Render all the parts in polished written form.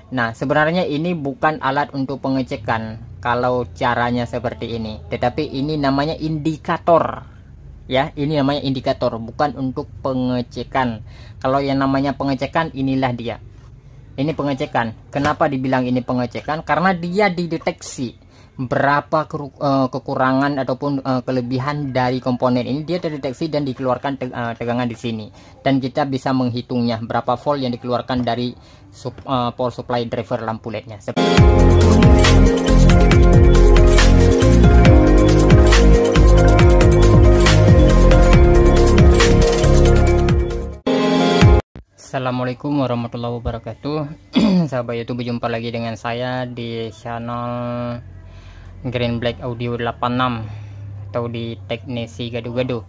Nah, sebenarnya ini bukan alat untuk pengecekan kalau caranya seperti ini, tetapi ini namanya indikator. Ya, ini namanya indikator, bukan untuk pengecekan. Kalau yang namanya pengecekan, inilah dia. Ini pengecekan. Kenapa dibilang ini pengecekan? Karena dia dideteksi berapa kekurangan ataupun kelebihan dari komponen ini, dia terdeteksi dan dikeluarkan tegangan di sini, dan kita bisa menghitungnya berapa volt yang dikeluarkan dari power supply driver lampu LED-nya. Assalamualaikum warahmatullahi wabarakatuh. Sahabat YouTube, berjumpa lagi dengan saya di channel Green Black Audio 86 atau di teknisi gado-gado.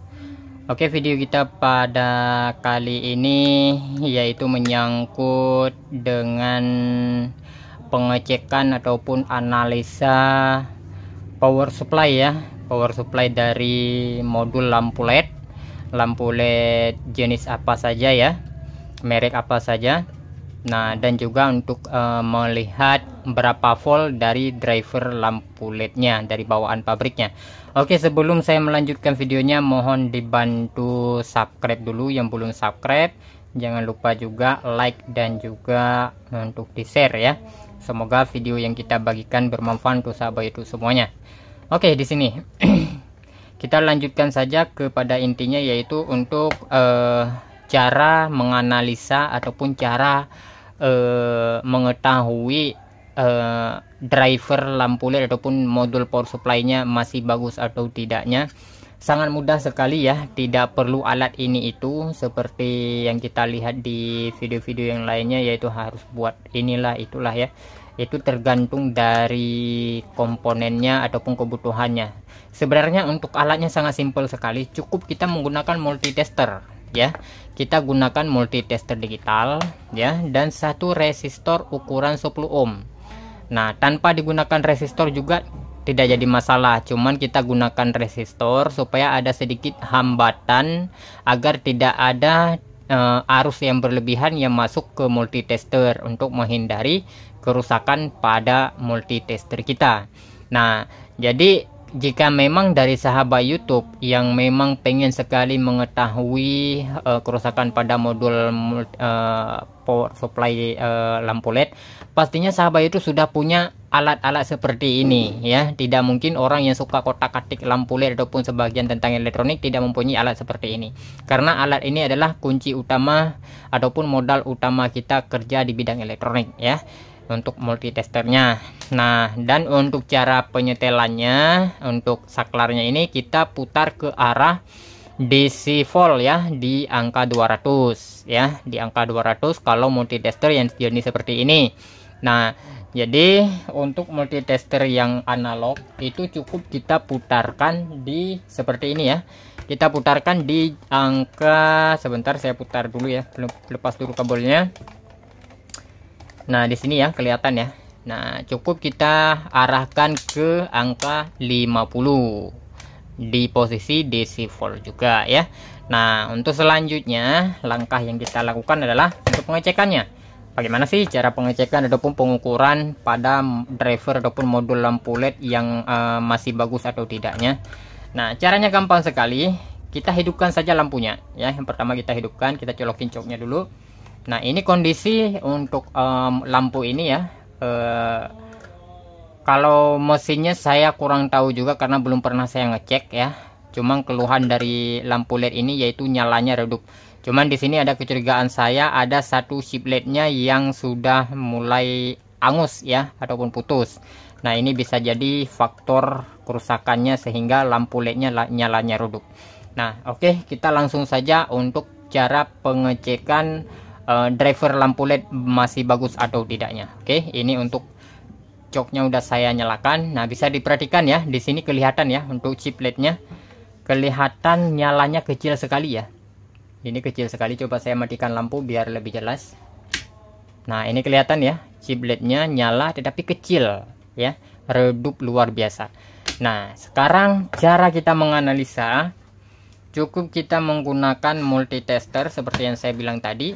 Oke, video kita pada kali ini yaitu menyangkut dengan pengecekan ataupun analisa power supply ya, power supply dari modul lampu LED jenis apa saja ya, merek apa saja. Nah, dan juga untuk melihat berapa volt dari driver lampu LED-nya dari bawaan pabriknya. Oke, sebelum saya melanjutkan videonya, mohon dibantu subscribe dulu yang belum subscribe. Jangan lupa juga like dan juga untuk di-share ya. Semoga video yang kita bagikan bermanfaat untuk sahabat itu semuanya. Oke, di sini kita lanjutkan saja kepada intinya, yaitu untuk cara menganalisa ataupun cara mengetahui driver lampu LED ataupun modul power supply-nya masih bagus atau tidaknya. Sangat mudah sekali ya, tidak perlu alat ini itu seperti yang kita lihat di video-video yang lainnya, yaitu harus buat inilah itulah ya. Itu tergantung dari komponennya ataupun kebutuhannya. Sebenarnya untuk alatnya sangat simpel sekali, cukup kita menggunakan multitester ya. Kita gunakan multitester digital ya, dan satu resistor ukuran 10 ohm. Nah, tanpa digunakan resistor juga tidak jadi masalah, cuman kita gunakan resistor supaya ada sedikit hambatan agar tidak ada arus yang berlebihan yang masuk ke multitester untuk menghindari kerusakan pada multitester kita. Nah, jadi jika memang dari sahabat YouTube yang memang pengen sekali mengetahui kerusakan pada modul power supply lampu LED, pastinya sahabat itu sudah punya alat-alat seperti ini ya. Tidak mungkin orang yang suka kotak-katik lampu LED ataupun sebagian tentang elektronik tidak mempunyai alat seperti ini, karena alat ini adalah kunci utama ataupun modal utama kita kerja di bidang elektronik ya, untuk multitesternya. Nah, dan untuk cara penyetelannya, untuk saklarnya ini kita putar ke arah DC volt ya, di angka 200 ya, di angka 200 kalau multitester yang jenis seperti ini. Nah, jadi untuk multitester yang analog itu cukup kita putarkan di seperti ini ya. Kita putarkan di angka, sebentar saya putar dulu ya, lepas dulu kabelnya. Nah, di sini ya kelihatan ya. Nah, cukup kita arahkan ke angka 50 di posisi DC volt juga ya. Nah, untuk selanjutnya langkah yang kita lakukan adalah untuk pengecekannya. Bagaimana sih cara pengecekan ataupun pengukuran pada driver ataupun modul lampu LED yang masih bagus atau tidaknya? Nah, caranya gampang sekali. Kita hidupkan saja lampunya ya. Yang pertama kita hidupkan, kita colokin coknya dulu. Nah, ini kondisi untuk lampu ini ya. Kalau mesinnya saya kurang tahu juga karena belum pernah saya ngecek ya. Cuman keluhan dari lampu LED ini yaitu nyalanya redup. Cuman di sini ada kecurigaan saya, ada satu chip LED-nya yang sudah mulai angus ya ataupun putus. Nah, ini bisa jadi faktor kerusakannya sehingga lampu LED-nya nyalanya redup. Nah, oke, kita langsung saja untuk cara pengecekan driver lampu LED masih bagus atau tidaknya. Oke, ini untuk coknya udah saya nyalakan. Nah, bisa diperhatikan ya, di sini kelihatan ya untuk chip LED-nya kelihatan nyalanya kecil sekali ya. Ini kecil sekali. Coba saya matikan lampu biar lebih jelas. Nah, ini kelihatan ya, chip LED-nya nyala tetapi kecil ya, redup luar biasa. Nah, sekarang cara kita menganalisa, cukup kita menggunakan multitester seperti yang saya bilang tadi.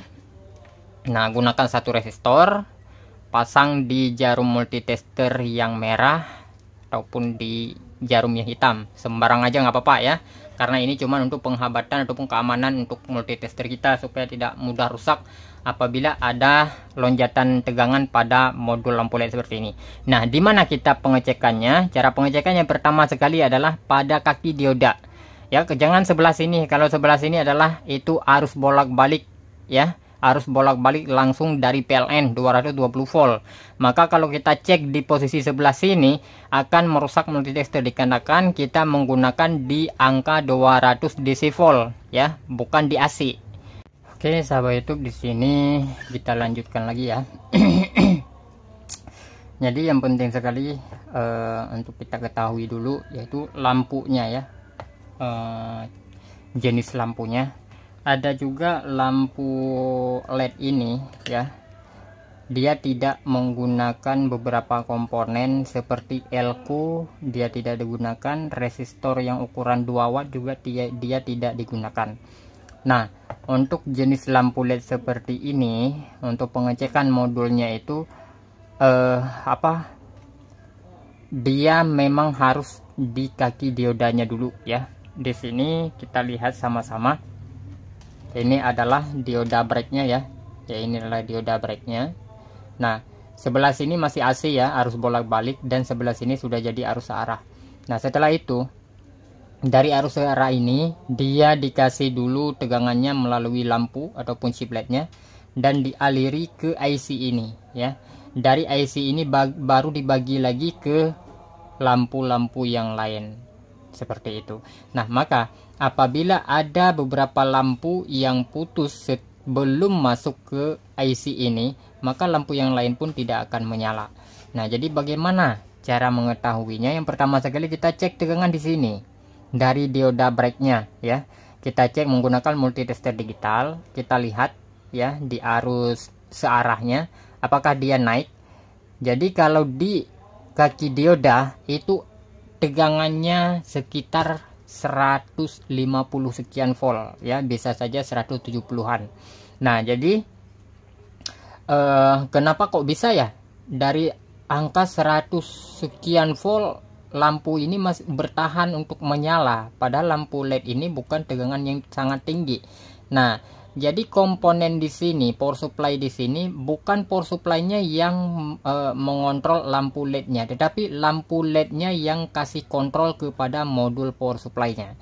Nah, gunakan satu resistor, pasang di jarum multitester yang merah ataupun di jarum yang hitam, sembarang aja nggak apa-apa ya, karena ini cuma untuk penghambatan ataupun keamanan untuk multitester kita supaya tidak mudah rusak apabila ada lonjakan tegangan pada modul lampu LED seperti ini. Nah, di mana kita pengecekannya? Cara pengecekannya pertama sekali adalah pada kaki dioda. Ya, jangan sebelah sini. Kalau sebelah sini adalah itu arus bolak-balik ya. Arus bolak-balik langsung dari PLN 220 volt. Maka kalau kita cek di posisi sebelah sini akan merusak multitester dikarenakan kita menggunakan di angka 200 DC volt ya, bukan di AC. Oke, sahabat YouTube, di sini kita lanjutkan lagi ya. Jadi yang penting sekali untuk kita ketahui dulu yaitu lampunya ya, jenis lampunya. Ada juga lampu LED ini ya, dia tidak menggunakan beberapa komponen seperti elko, dia tidak digunakan, resistor yang ukuran 2 watt juga dia tidak digunakan. Nah, untuk jenis lampu LED seperti ini, untuk pengecekan modulnya itu dia memang harus di kaki diodanya dulu ya. Di sini kita lihat sama-sama. Ini adalah dioda breaknya ya. Ya, ini adalah dioda breaknya. Nah, sebelah sini masih AC ya, arus bolak-balik, dan sebelah sini sudah jadi arus searah. Nah, setelah itu dari arus searah ini dia dikasih dulu tegangannya melalui lampu ataupun chip LED-nya dan dialiri ke IC ini ya. Dari IC ini baru dibagi lagi ke lampu-lampu yang lain seperti itu. Nah, maka apabila ada beberapa lampu yang putus sebelum masuk ke IC ini, maka lampu yang lain pun tidak akan menyala. Nah, jadi bagaimana cara mengetahuinya? Yang pertama sekali kita cek tegangan di sini. Dari dioda breaknya ya, kita cek menggunakan multitester digital. Kita lihat ya di arus searahnya apakah dia naik. Jadi kalau di kaki dioda itu tegangannya sekitar 150 sekian volt ya, bisa saja 170-an. Nah, jadi kenapa kok bisa ya dari angka 100 sekian volt lampu ini masih bertahan untuk menyala, padahal lampu LED ini bukan tegangan yang sangat tinggi. Nah, jadi komponen di sini, power supply di sini bukan power supply-nya yang mengontrol lampu LED-nya, tetapi lampu LED-nya yang kasih kontrol kepada modul power supply-nya.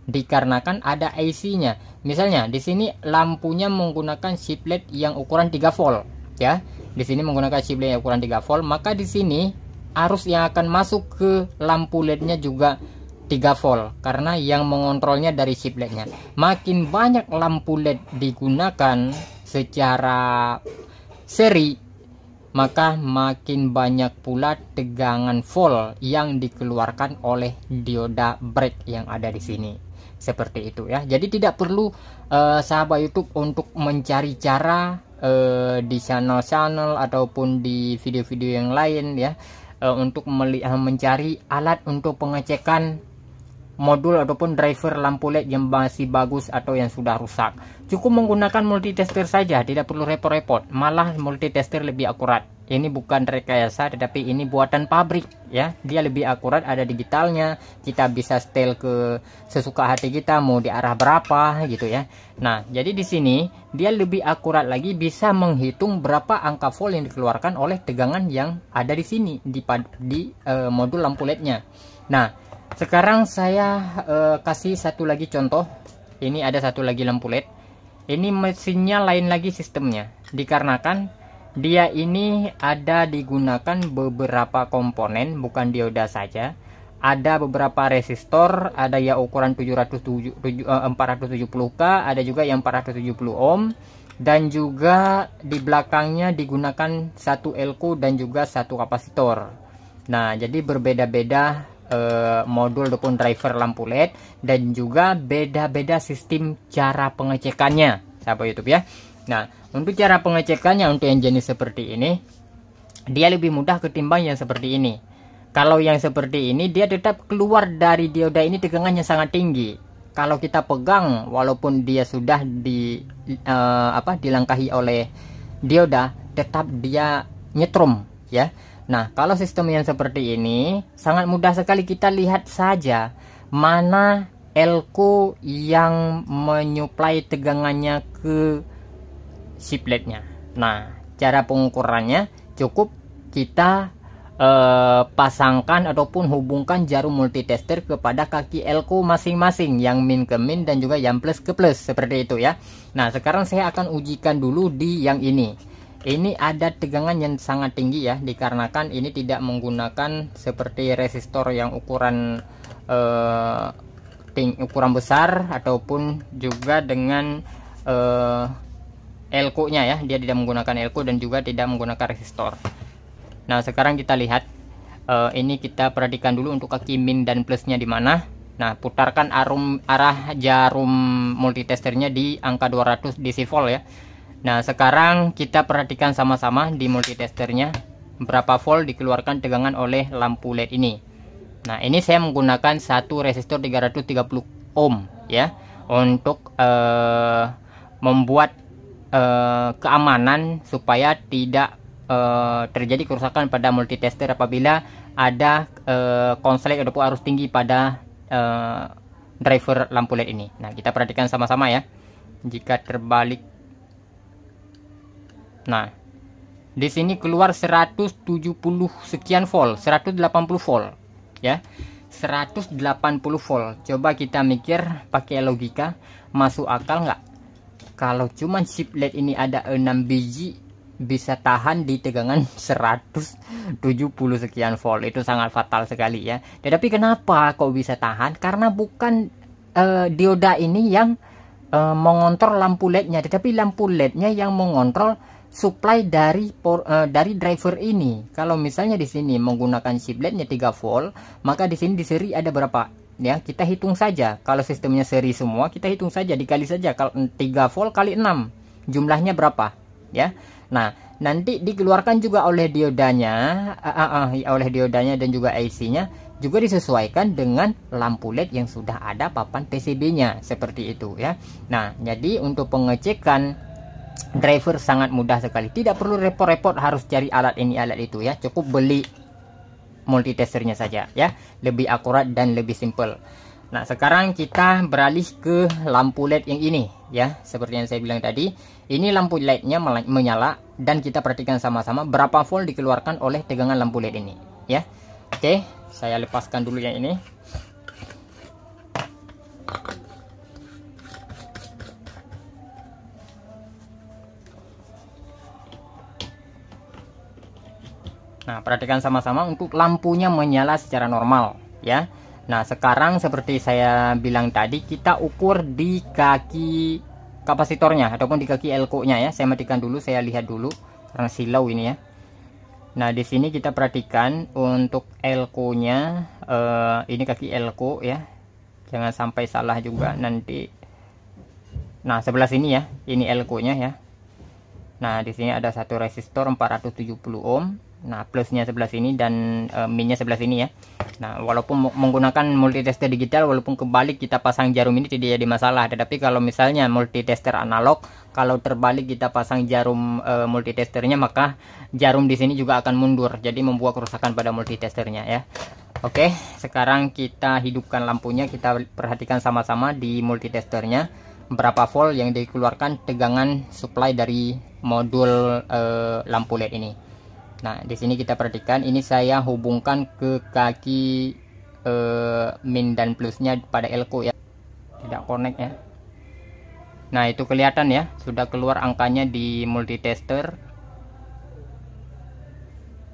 Dikarenakan ada IC-nya. Misalnya di sini lampunya menggunakan chip LED yang ukuran 3 volt ya. Di sini menggunakan chip LED yang ukuran 3 volt, maka di sini arus yang akan masuk ke lampu LED-nya juga 3 volt karena yang mengontrolnya dari chip LED-nya. Makin banyak lampu LED digunakan secara seri, maka makin banyak pula tegangan volt yang dikeluarkan oleh dioda break yang ada di sini. Seperti itu ya. Jadi tidak perlu sahabat YouTube untuk mencari cara di channel-channel ataupun di video-video yang lain ya, untuk mencari alat untuk pengecekan modul ataupun driver lampu LED yang masih bagus atau yang sudah rusak. Cukup menggunakan multitester saja, tidak perlu repot-repot. Malah multitester lebih akurat. Ini bukan rekayasa, tetapi ini buatan pabrik ya. Dia lebih akurat, ada digitalnya. Kita bisa setel ke sesuka hati kita, mau di arah berapa gitu ya. Nah, jadi di sini dia lebih akurat lagi, bisa menghitung berapa angka volt yang dikeluarkan oleh tegangan yang ada di sini di modul lampu LED-nya. Nah, sekarang saya kasih satu lagi contoh. Ini ada satu lagi lampu LED. Ini mesinnya lain lagi sistemnya, dikarenakan dia ini ada digunakan beberapa komponen, bukan dioda saja. Ada beberapa resistor, ada yang ukuran 470K, ada juga yang 470 ohm, dan juga di belakangnya digunakan satu elko dan juga satu kapasitor. Nah, jadi berbeda-beda modul ataupun driver lampu LED, dan juga beda-beda sistem cara pengecekannya sahabat YouTube ya. Nah, untuk cara pengecekannya untuk yang jenis seperti ini dia lebih mudah ketimbang yang seperti ini. Kalau yang seperti ini dia tetap keluar dari dioda ini tegangannya sangat tinggi. Kalau kita pegang walaupun dia sudah dilangkahi oleh dioda, tetap dia nyetrum ya. Nah, kalau sistem yang seperti ini sangat mudah sekali, kita lihat saja mana elko yang menyuplai tegangannya ke shipletnya. Nah, cara pengukurannya cukup kita pasangkan ataupun hubungkan jarum multitester kepada kaki elko masing-masing, yang min ke min dan juga yang plus ke plus, seperti itu ya. Nah, sekarang saya akan ujikan dulu di yang ini. Ini ada tegangan yang sangat tinggi ya, dikarenakan ini tidak menggunakan seperti resistor yang ukuran ukuran besar ataupun juga dengan elko nya ya. Dia tidak menggunakan elko dan juga tidak menggunakan resistor. Nah, sekarang kita lihat ini kita perhatikan dulu untuk kaki min dan plusnya di mana. Nah, putarkan arah jarum multitesternya di angka 200 DC volt ya. Nah, sekarang kita perhatikan sama-sama di multitesternya berapa volt dikeluarkan tegangan oleh lampu LED ini. Nah, ini saya menggunakan satu resistor 330 ohm ya, untuk membuat keamanan supaya tidak terjadi kerusakan pada multitester apabila ada konslet ataupun arus tinggi pada driver lampu LED ini. Nah, kita perhatikan sama-sama ya. Jika terbalik, nah, di sini keluar 170 sekian volt, 180 volt ya. 180 volt. Coba kita mikir pakai logika, masuk akal nggak? Kalau cuman chip LED ini ada 6 biji bisa tahan di tegangan 170 sekian volt. Itu sangat fatal sekali ya. Tetapi kenapa kok bisa tahan? Karena bukan dioda ini yang mengontrol lampu LED-nya, tetapi lampu LED-nya yang mengontrol supply dari driver ini. Kalau misalnya di sini menggunakan chip LED-nya 3 volt, maka di sini di seri ada berapa? Ya, kita hitung saja. Kalau sistemnya seri semua, kita hitung saja, dikali saja. Kalau 3 volt kali 6, jumlahnya berapa? Ya. Nah, nanti dikeluarkan juga oleh diodanya, dan juga IC-nya juga disesuaikan dengan lampu LED yang sudah ada papan PCB-nya, seperti itu ya. Nah, jadi untuk pengecekan driver sangat mudah sekali, tidak perlu repot-repot harus cari alat ini alat itu ya, cukup beli multitesternya saja ya, lebih akurat dan lebih simple. Nah, sekarang kita beralih ke lampu LED yang ini ya. Seperti yang saya bilang tadi, ini lampu LED-nya menyala dan kita perhatikan sama-sama berapa volt dikeluarkan oleh tegangan lampu LED ini ya. Oke, saya lepaskan dulu yang ini. Nah, perhatikan sama-sama untuk lampunya menyala secara normal ya. Nah, sekarang seperti saya bilang tadi, kita ukur di kaki kapasitornya ataupun di kaki elko-nya ya. Saya matikan dulu, saya lihat dulu karena silau ini ya. Nah, di sini kita perhatikan untuk elko-nya, ini kaki elko ya. Jangan sampai salah juga nanti. Nah, sebelah sini ya, ini elko-nya ya. Nah, di sini ada satu resistor 470 ohm. Nah, plusnya sebelah sini dan minnya sebelah sini ya. Nah, walaupun menggunakan multitester digital, walaupun kebalik kita pasang jarum ini tidak jadi masalah. Tetapi kalau misalnya multitester analog, kalau terbalik kita pasang jarum multitesternya, maka jarum di sini juga akan mundur, jadi membuat kerusakan pada multitesternya ya. Oke, sekarang kita hidupkan lampunya, kita perhatikan sama-sama di multitesternya berapa volt yang dikeluarkan tegangan supply dari modul lampu LED ini. Nah, di sini kita perhatikan, ini saya hubungkan ke kaki min dan plusnya pada elko ya, tidak connect ya. Nah, itu kelihatan ya, sudah keluar angkanya di multitester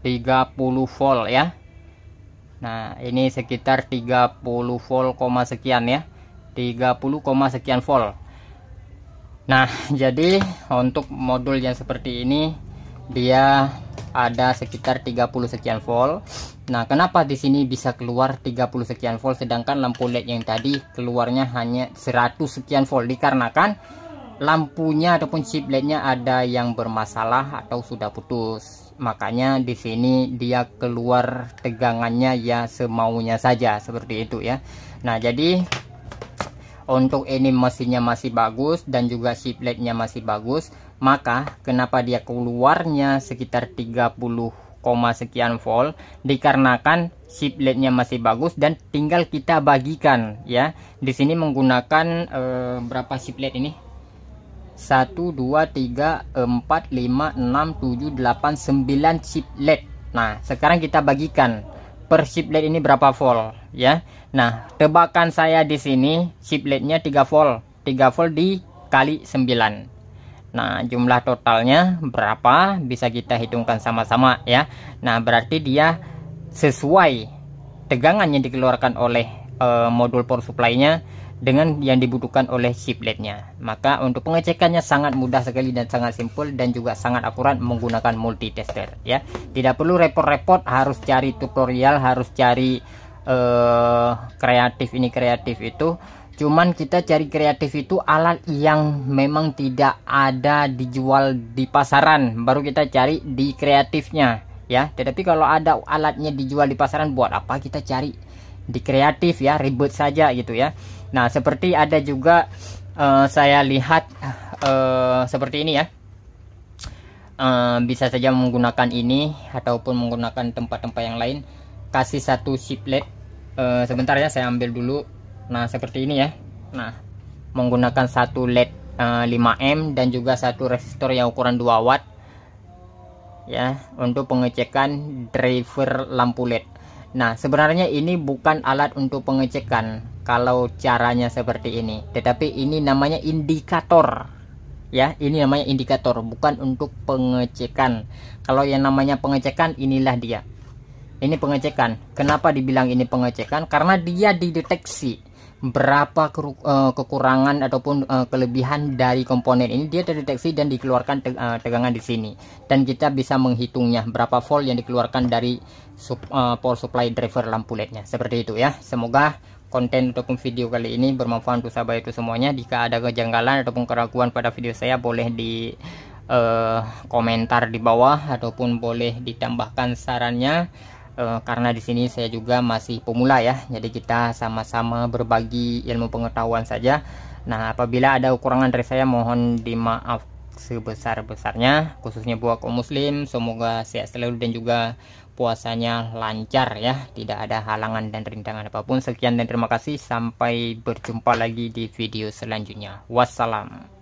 30 volt ya. Nah, ini sekitar 30 volt, sekian ya, 30, sekian volt. Nah, jadi untuk modul yang seperti ini dia ada sekitar 30 sekian volt. Nah, kenapa di sini bisa keluar 30 sekian volt sedangkan lampu LED yang tadi keluarnya hanya 100 sekian volt? Dikarenakan lampunya ataupun chip LED-nya ada yang bermasalah atau sudah putus. Makanya di sini dia keluar tegangannya ya semaunya saja, seperti itu ya. Nah, jadi untuk ini mesinnya masih bagus dan juga chip LED-nya masih bagus. Maka kenapa dia keluarnya sekitar 30, sekian volt, dikarenakan chipletnya masih bagus dan tinggal kita bagikan ya. Di sini menggunakan berapa chiplet ini? 1 2 3 4 5 6 7 8 9 chiplet. Nah, sekarang kita bagikan per chiplet ini berapa volt ya. Nah, tebakan saya di sini chipletnya 3 volt. 3 volt dikali 9. Nah, jumlah totalnya berapa bisa kita hitungkan sama-sama ya. Nah, berarti dia sesuai tegangan yang dikeluarkan oleh modul power supply-nya dengan yang dibutuhkan oleh chipletnya. Maka untuk pengecekannya sangat mudah sekali dan sangat simpel dan juga sangat akurat menggunakan multitester ya. Tidak perlu repot-repot harus cari tutorial, harus cari kreatif ini kreatif itu. Cuman kita cari kreatif itu alat yang memang tidak ada dijual di pasaran, baru kita cari di kreatifnya ya. Tetapi kalau ada alatnya dijual di pasaran, buat apa kita cari di kreatif ya, ribet saja gitu ya. Nah, seperti ada juga saya lihat seperti ini ya. Bisa saja menggunakan ini ataupun menggunakan tempat-tempat yang lain. Kasih satu chiplet, sebentar ya, saya ambil dulu. Nah, seperti ini ya. Nah, menggunakan satu LED 5M dan juga satu resistor yang ukuran 2 watt ya, untuk pengecekan driver lampu LED. Nah, sebenarnya ini bukan alat untuk pengecekan kalau caranya seperti ini, tetapi ini namanya indikator ya. Ini namanya indikator, bukan untuk pengecekan. Kalau yang namanya pengecekan, inilah dia. Ini pengecekan. Kenapa dibilang ini pengecekan? Karena dia dideteksi berapa kekurangan ataupun kelebihan dari komponen ini, dia terdeteksi dan dikeluarkan tegangan di sini, dan kita bisa menghitungnya berapa volt yang dikeluarkan dari power supply driver lampu LED-nya. Seperti itu ya. Semoga konten ataupun video kali ini bermanfaat untuk sahabat itu semuanya. Jika ada kejanggalan ataupun keraguan pada video saya, boleh di komentar di bawah ataupun boleh ditambahkan sarannya. Karena di sini saya juga masih pemula ya, jadi kita sama-sama berbagi ilmu pengetahuan saja. Nah, apabila ada kekurangan dari saya, mohon dimaaf sebesar-besarnya, khususnya buat kaum muslim. Semoga sehat selalu dan juga puasanya lancar ya, tidak ada halangan dan rintangan apapun. Sekian dan terima kasih, sampai berjumpa lagi di video selanjutnya. Wassalam.